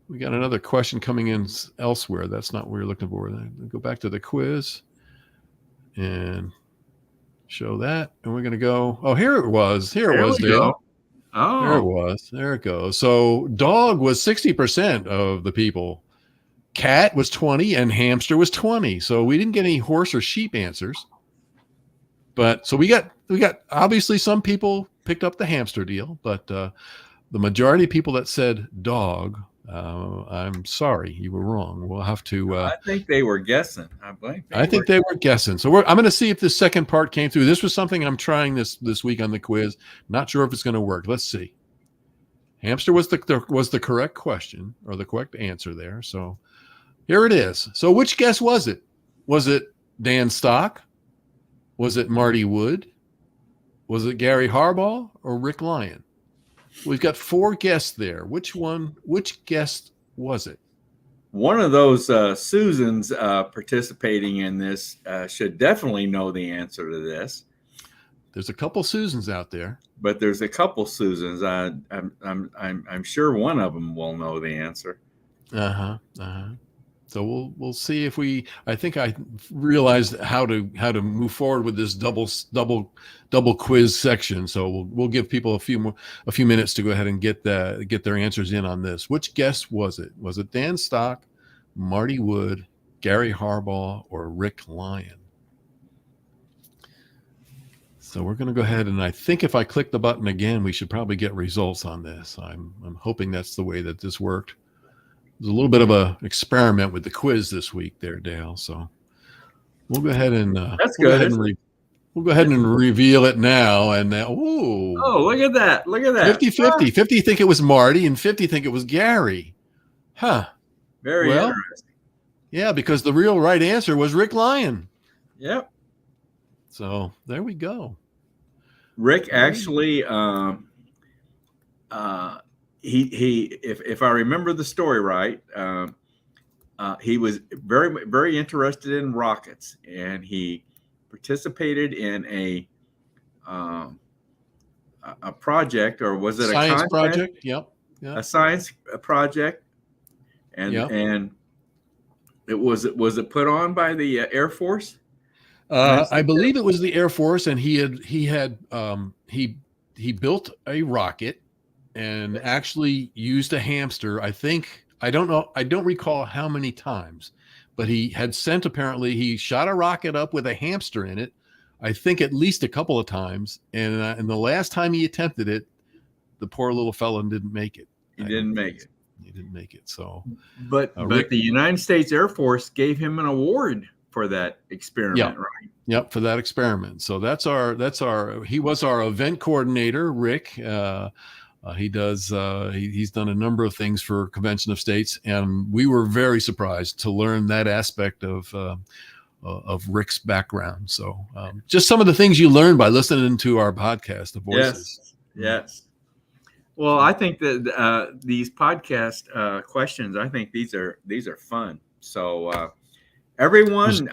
We got another question coming in elsewhere. That's not what we're looking for. Go back to the quiz and show that. And we're going to go. Oh, here it was. Here it was, Dale. Go. Oh, there it was. There it goes. So dog was 60% of the people. Cat was 20 and hamster was 20. So we didn't get any horse or sheep answers. But so we got obviously some people picked up the hamster deal, but the majority of people that said dog, I'm sorry, you were wrong. We'll have to. I think they were guessing. I think they were guessing. So I'm going to see if the second part came through. This was something I'm trying this week on the quiz. Not sure if it's going to work. Let's see. Hamster was the correct question or the correct answer there. So here it is. So which guess was it? Was it Dan Stock? Was it Marty Wood? Was it Gary Harbaugh or Rick Lyon? We've got 4 guests there. Which guest was it? One of those Susans participating in this should definitely know the answer to this. There's a couple Susans out there, but there's a couple Susans. I'm sure one of them will know the answer. So we'll see if I think I realized how to move forward with this double quiz section. So we'll give people a few minutes to go ahead and get their answers in on this. Which guess was it? Was it Dan Stock, Marty Wood, Gary Harbaugh, or Rick Lyon? So we're going to go ahead, and I think if I click the button again, we should probably get results on this. I'm hoping that's the way that this worked. There's a little bit of a experiment with the quiz this week there, Dale. So we'll go ahead and that's good. We'll go ahead and reveal it now. And look at that! Look at that! 50-50. 50 think it was Marty, and 50 think it was Gary. Huh? Very interesting. Yeah, because the real right answer was Rick Lyon. Yep. So there we go. Rick actually. He if I remember the story right, he was very, very interested in rockets, and he participated in a project, or was it a science project? Yep. A science project, and it was put on by the Air Force. I believe it was the Air Force, and he built a rocket and actually used a hamster. I don't know. I don't recall how many times, but he shot a rocket up with a hamster in it. I think at least a couple of times. And the last time he attempted it, the poor little fellow didn't make it. He didn't make it. So, but the United States Air Force gave him an award for that experiment, right? Yep, for that experiment. So he was our event coordinator, Rick. He's done a number of things for Convention of States, and we were very surprised to learn that aspect of Rick's background. So just some of the things you learn by listening to our podcast, The Voices. Yes. Well, I think that these podcast questions, I think these are fun. So everyone,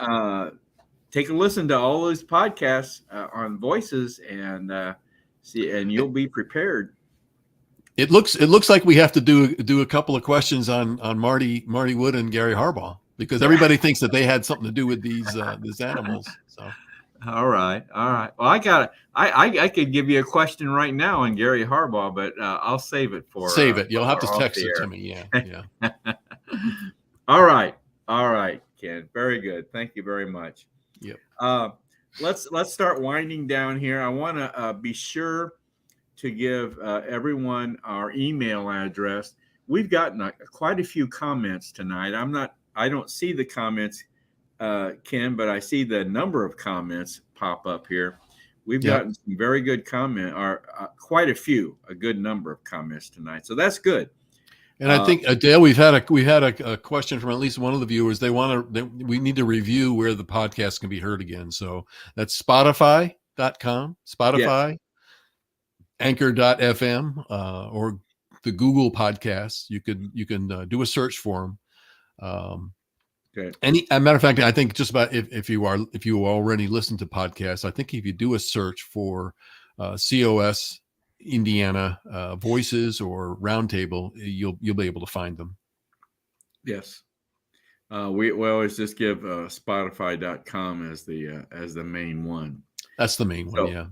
take a listen to all those podcasts on Voices, and you'll be prepared. It looks like we have to do a couple of questions on Marty Wood and Gary Harbaugh, because everybody thinks that they had something to do with these animals. So, all right. Well, I could give you a question right now on Gary Harbaugh, but I'll save it for. Save it. You'll have to text it to me. Yeah. All right, Ken. Very good. Thank you very much. Yep. Let's start winding down here. I want to be sure to give everyone our email address. We've gotten quite a few comments tonight. I don't see the comments, Ken, but I see the number of comments pop up here. We've gotten some very good comment, or quite a good number of comments tonight. So that's good. And I think Dale, we've had a question from at least one of the viewers. We need to review where the podcast can be heard again. So that's Spotify.com, Spotify, Yes. Anchor.fm, or the Google Podcasts. You can do a search for them. Okay. As a matter of fact, I think just about if you already listen to podcasts, I think if you do a search for COS Indiana Voices or Roundtable, you'll be able to find them. Yes. We always just give Spotify.com as the main one. That's the main one, yeah.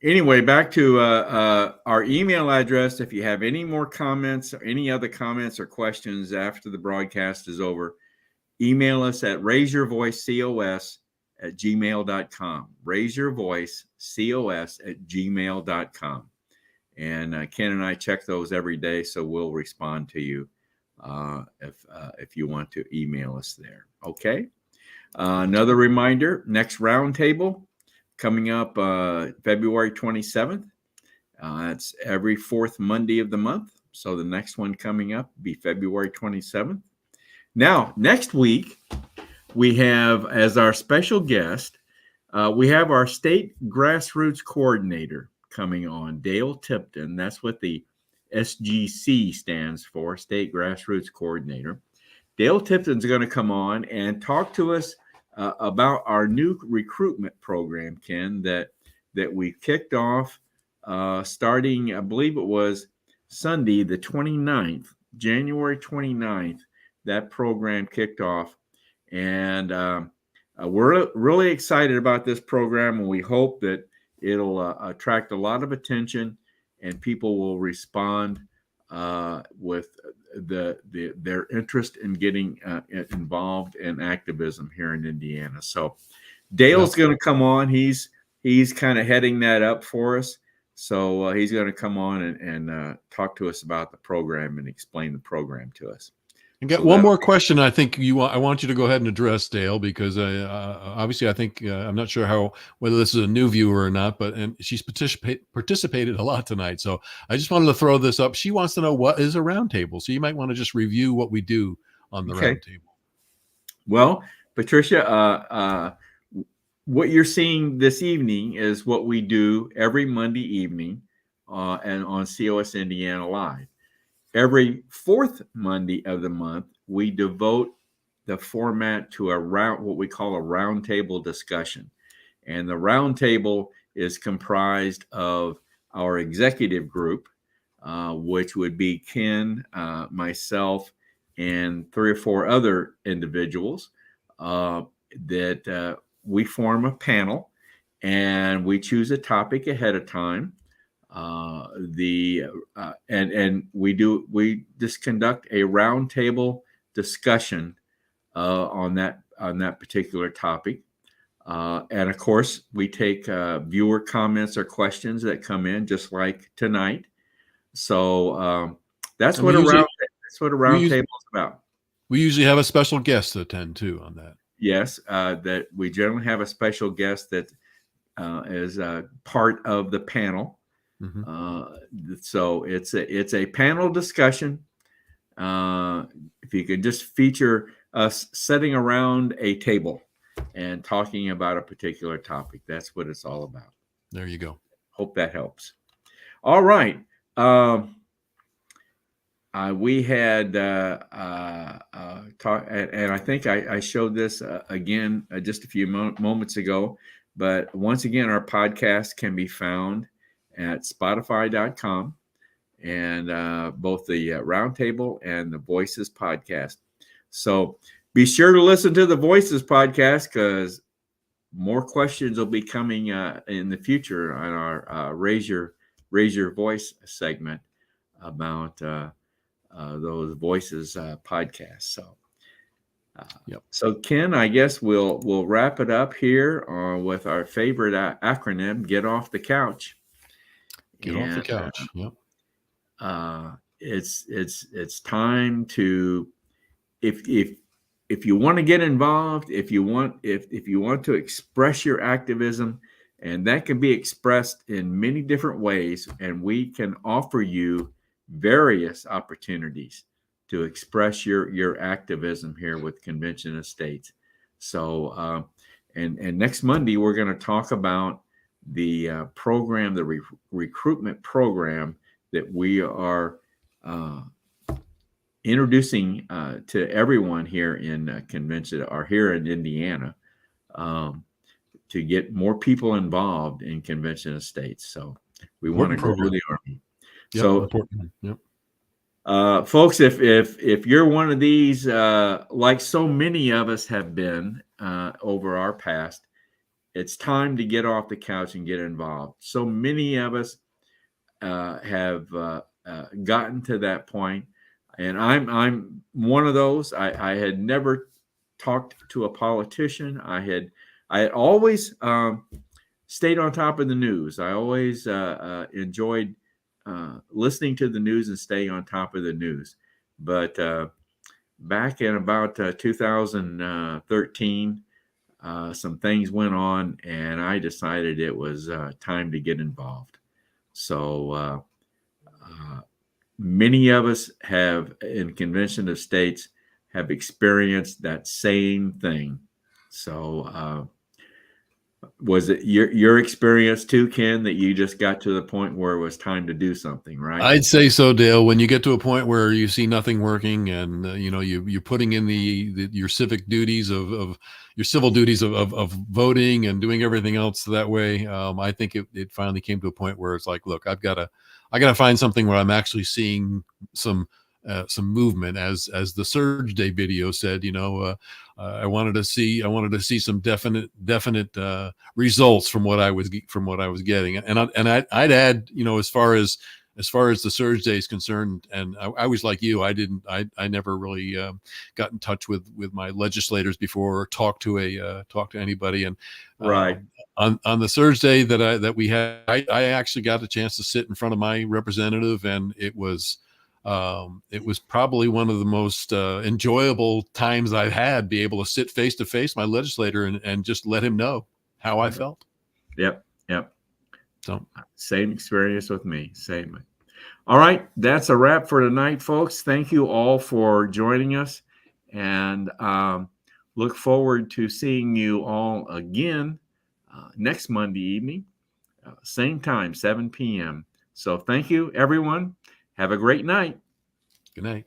Anyway, back to our email address. If you have any more comments or any other comments or questions after the broadcast is over, email us at raiseyourvoicecos@gmail.com. raiseyourvoicecos@gmail.com. And Ken and I check those every day, so we'll respond to you if you want to email us there. Okay. Another reminder: next roundtable coming up February 27th. It's every fourth Monday of the month. So the next one coming up will be February 27th. Now, next week, we have as our special guest, we have our state grassroots coordinator coming on, Dale Tipton. That's what the SGC stands for, State Grassroots Coordinator. Dale Tipton's going to come on and talk to us about our new recruitment program, Ken, that we kicked off starting, I believe it was Sunday, the 29th, January 29th. That program kicked off, and we're really excited about this program, and we hope that it'll attract a lot of attention, and people will respond with their interest in getting involved in activism here in Indiana. So Dale's going to come on. He's kind of heading that up for us. So he's going to come on and talk to us about the program and explain the program to us. I got one more question. I think I want you to go ahead and address, Dale, because obviously I think I'm not sure whether this is a new viewer or not, but she's participated a lot tonight. So I just wanted to throw this up. She wants to know what is a roundtable. So you might want to just review what we do on the roundtable. Well, Patricia, what you're seeing this evening is what we do every Monday evening and on COS Indiana Live. Every fourth Monday of the month, we devote the format to what we call a roundtable discussion. And the roundtable is comprised of our executive group, which would be Ken, myself, and 3 or 4 other individuals that we form a panel, and we choose a topic ahead of time. And we just conduct a roundtable discussion on that particular topic, and of course we take viewer comments or questions that come in, just like tonight. So that's what a roundtable is about. We usually have a special guest to attend too on that. Yes, that we generally have a special guest that is part of the panel. Mm-hmm. So it's a panel discussion. If you could just feature us sitting around a table and talking about a particular topic, that's what it's all about. There you go. Hope that helps. All right. We had talk, and I think I showed this again just a few moments ago. But once again, our podcast can be found at Spotify.com, and both the Roundtable and the Voices podcast. So be sure to listen to the Voices podcast, because more questions will be coming in the future on our Raise Your Voice segment about those Voices podcasts. So. Yep. So Ken, I guess we'll wrap it up here with our favorite acronym: Get Off the Couch. Get off the couch. Yep. It's time to, if you want to get involved, if you want to express your activism, and that can be expressed in many different ways, and we can offer you various opportunities to express your activism here with Convention of States. So, and next Monday, we're going to talk about the program, the recruitment program that we are introducing to everyone here in Convention or here in Indiana to get more people involved in Convention of States. So we want to grow the Army. Yep, so important. Yep. Folks, if you're one of these, like so many of us have been over our past, it's time to get off the couch and get involved. So many of us have gotten to that point, and I'm one of those. I had never talked to a politician. I had always stayed on top of the news. I always enjoyed listening to the news and staying on top of the news. But back in about 2013, some things went on, and I decided it was time to get involved. So many of us have, in Convention of States, have experienced that same thing. So was it your experience too, Ken, that you just got to the point where it was time to do something, right? I'd say so, Dale. When you get to a point where you see nothing working, and you're putting in your civic duties of your civil duties of voting and doing everything else that way, I think it finally came to a point where it's like, look, I got to find something where I'm actually seeing some movement, as the Surge Day video said. I wanted to see some definite results from what I was getting, and I'd add, as far as the Surge Day is concerned, and I was like you, I never really got in touch with my legislators before, or talked to anybody, and right. On the Surge Day that we had, I actually got a chance to sit in front of my representative, and it was probably one of the most enjoyable times I've had, be able to sit face to face my legislator and just let him know how I felt. Yep. So same experience with me. Same. All right, that's a wrap for tonight, folks. Thank you all for joining us, and look forward to seeing you all again next Monday evening, same time, 7 p.m. So thank you, everyone. Have a great night. good night.